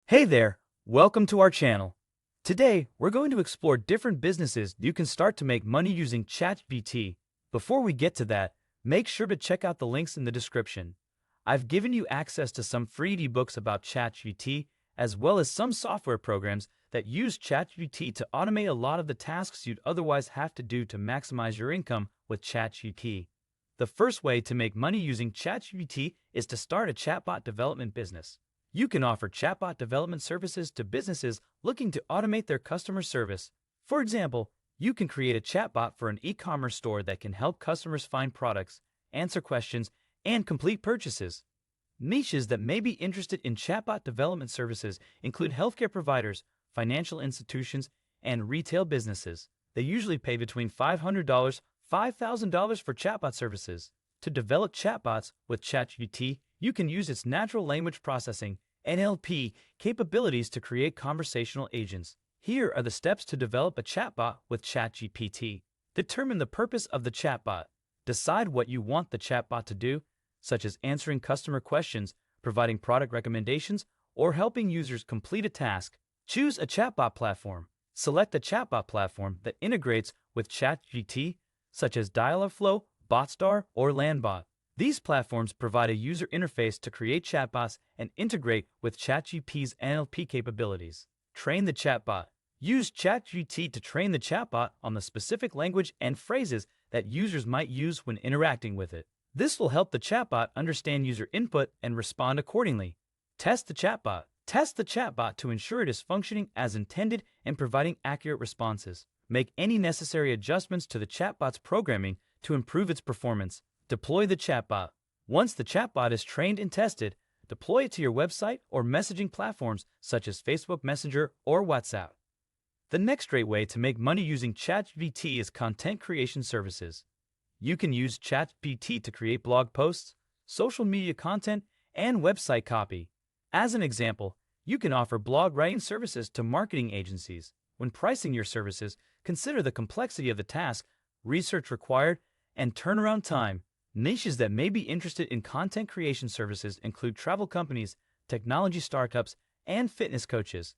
Hey there, welcome to our channel. Today, we're going to explore different businesses you can start to make money using ChatGPT. Before we get to that, make sure to check out the links in the description. I've given you access to some free ebooks about ChatGPT, as well as some software programs that use ChatGPT to automate a lot of the tasks you'd otherwise have to do to maximize your income with ChatGPT. The first way to make money using ChatGPT is to start a chatbot development business. You can offer chatbot development services to businesses looking to automate their customer service. For example, you can create a chatbot for an e-commerce store that can help customers find products, answer questions, and complete purchases. Niches that may be interested in chatbot development services include healthcare providers, financial institutions, and retail businesses. They usually pay between $500 to $5,000 for chatbot services. To develop chatbots with ChatGPT, you can use its natural language processing (NLP) capabilities to create conversational agents. Here are the steps to develop a chatbot with ChatGPT. Determine the purpose of the chatbot. Decide what you want the chatbot to do, such as answering customer questions, providing product recommendations, or helping users complete a task. Choose a chatbot platform. Select a chatbot platform that integrates with ChatGPT, such as Dialogflow, BotStar, or Landbot. These platforms provide a user interface to create chatbots and integrate with ChatGPT's NLP capabilities. Train the chatbot. Use ChatGPT to train the chatbot on the specific language and phrases that users might use when interacting with it. This will help the chatbot understand user input and respond accordingly. Test the chatbot. Test the chatbot to ensure it is functioning as intended and providing accurate responses. Make any necessary adjustments to the chatbot's programming to improve its performance. Deploy the chatbot. Once the chatbot is trained and tested, deploy it to your website or messaging platforms such as Facebook Messenger or WhatsApp. The next great way to make money using ChatGPT is content creation services. You can use ChatGPT to create blog posts, social media content, and website copy. As an example, you can offer blog writing services to marketing agencies. When pricing your services, consider the complexity of the task, research required, and turnaround time. Niches that may be interested in content creation services include travel companies, technology startups, and fitness coaches.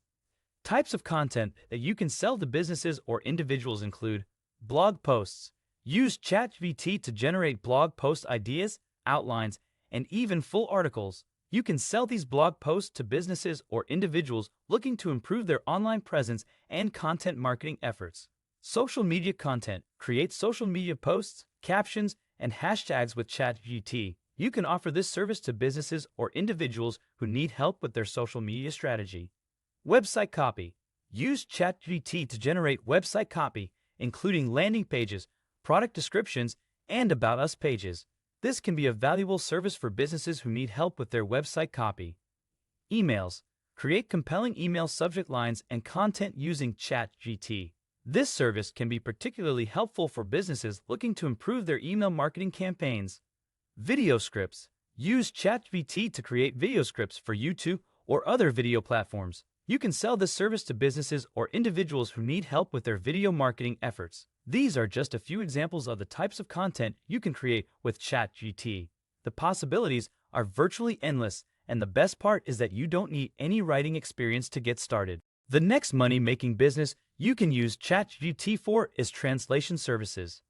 Types of content that you can sell to businesses or individuals include blog posts. Use ChatGPT to generate blog post ideas, outlines, and even full articles. You can sell these blog posts to businesses or individuals looking to improve their online presence and content marketing efforts. Social media content. Create social media posts, captions, and hashtags with ChatGPT. You can offer this service to businesses or individuals who need help with their social media strategy. Website copy. Use ChatGPT to generate website copy, including landing pages, product descriptions, and About Us pages. This can be a valuable service for businesses who need help with their website copy. Emails. Create compelling email subject lines and content using ChatGPT. This service can be particularly helpful for businesses looking to improve their email marketing campaigns. Video scripts. Use ChatGPT to create video scripts for YouTube or other video platforms. You can sell this service to businesses or individuals who need help with their video marketing efforts. These are just a few examples of the types of content you can create with ChatGPT. The possibilities are virtually endless, and the best part is that you don't need any writing experience to get started. The next money-making business you can use ChatGPT for is translation services.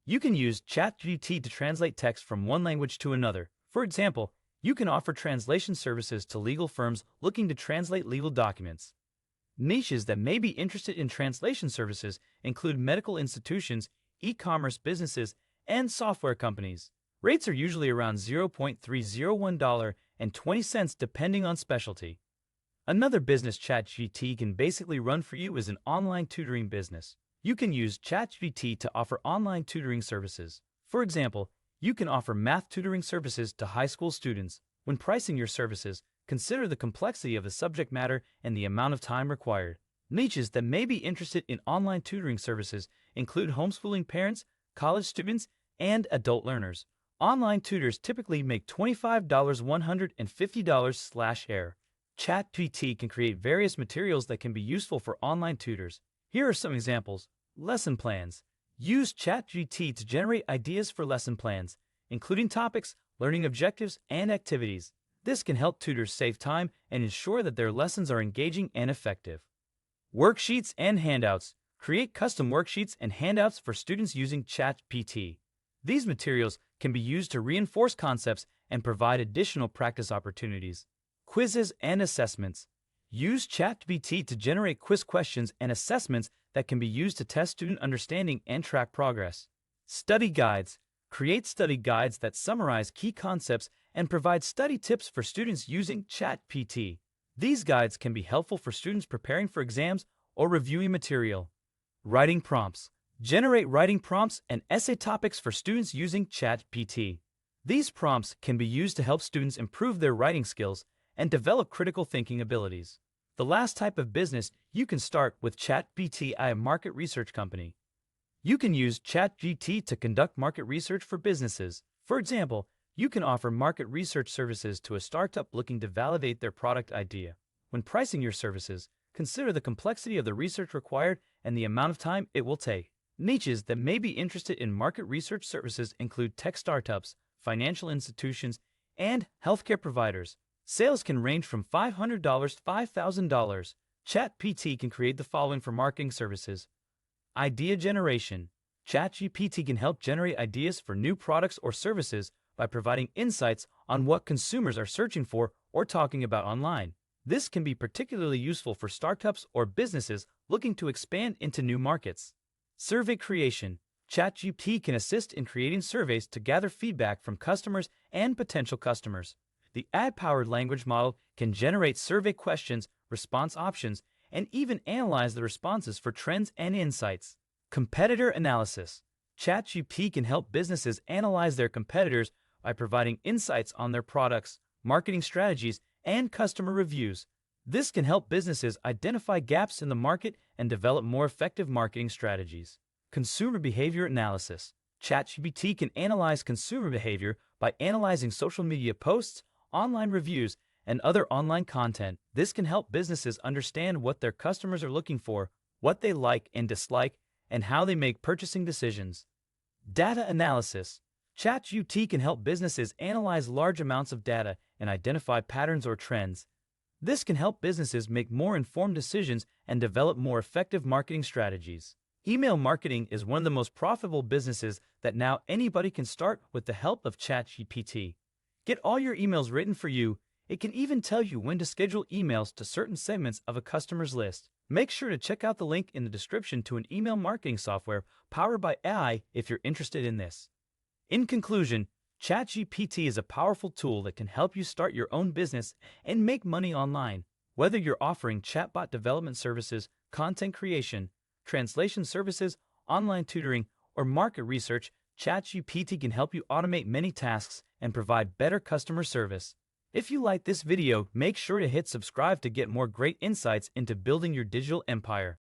You can use ChatGPT to translate text from one language to another. For example, you can offer translation services to legal firms looking to translate legal documents. Niches that may be interested in translation services include medical institutions, e-commerce businesses, and software companies. Rates are usually around $0.301 depending on specialty. Another business ChatGPT can basically run for you is an online tutoring business. You can use ChatGPT to offer online tutoring services. For example, you can offer math tutoring services to high school students. When pricing your services, consider the complexity of the subject matter and the amount of time required. Niches that may be interested in online tutoring services include homeschooling parents, college students, and adult learners. Online tutors typically make $25 to $150/hour. ChatGPT can create various materials that can be useful for online tutors. Here are some examples. Lesson plans. Use ChatGPT to generate ideas for lesson plans, including topics, learning objectives, and activities. This can help tutors save time and ensure that their lessons are engaging and effective. Worksheets and handouts. Create custom worksheets and handouts for students using ChatGPT. These materials can be used to reinforce concepts and provide additional practice opportunities. Quizzes and assessments. Use ChatGPT to generate quiz questions and assessments that can be used to test student understanding and track progress. Study guides. Create study guides that summarize key concepts and provide study tips for students using ChatGPT. These guides can be helpful for students preparing for exams or reviewing material. Writing prompts. Generate writing prompts and essay topics for students using ChatGPT. These prompts can be used to help students improve their writing skills and develop critical thinking abilities. The last type of business you can start with ChatGPT, a market research company. You can use ChatGPT to conduct market research for businesses. For example, you can offer market research services to a startup looking to validate their product idea. When pricing your services, consider the complexity of the research required and the amount of time it will take. Niches that may be interested in market research services include tech startups, financial institutions, and healthcare providers. Sales can range from $500 to $5,000. ChatGPT can create the following for marketing services. Idea generation. ChatGPT can help generate ideas for new products or services by providing insights on what consumers are searching for or talking about online. This can be particularly useful for startups or businesses looking to expand into new markets. Survey creation. ChatGPT can assist in creating surveys to gather feedback from customers and potential customers. The AI-powered language model can generate survey questions, response options, and even analyze the responses for trends and insights. Competitor analysis. ChatGPT can help businesses analyze their competitors by providing insights on their products, marketing strategies, and customer reviews. This can help businesses identify gaps in the market and develop more effective marketing strategies. Consumer behavior analysis. ChatGPT can analyze consumer behavior by analyzing social media posts, online reviews, and other online content. This can help businesses understand what their customers are looking for, what they like and dislike, and how they make purchasing decisions. Data analysis. ChatGPT can help businesses analyze large amounts of data and identify patterns or trends. This can help businesses make more informed decisions and develop more effective marketing strategies. Email marketing is one of the most profitable businesses that now anybody can start with the help of ChatGPT. Get all your emails written for you. It can even tell you when to schedule emails to certain segments of a customer's list. Make sure to check out the link in the description to an email marketing software powered by AI if you're interested in this. In conclusion, ChatGPT is a powerful tool that can help you start your own business and make money online. Whether you're offering chatbot development services, content creation, translation services, online tutoring, or market research, ChatGPT can help you automate many tasks and provide better customer service. If you like this video, make sure to hit subscribe to get more great insights into building your digital empire.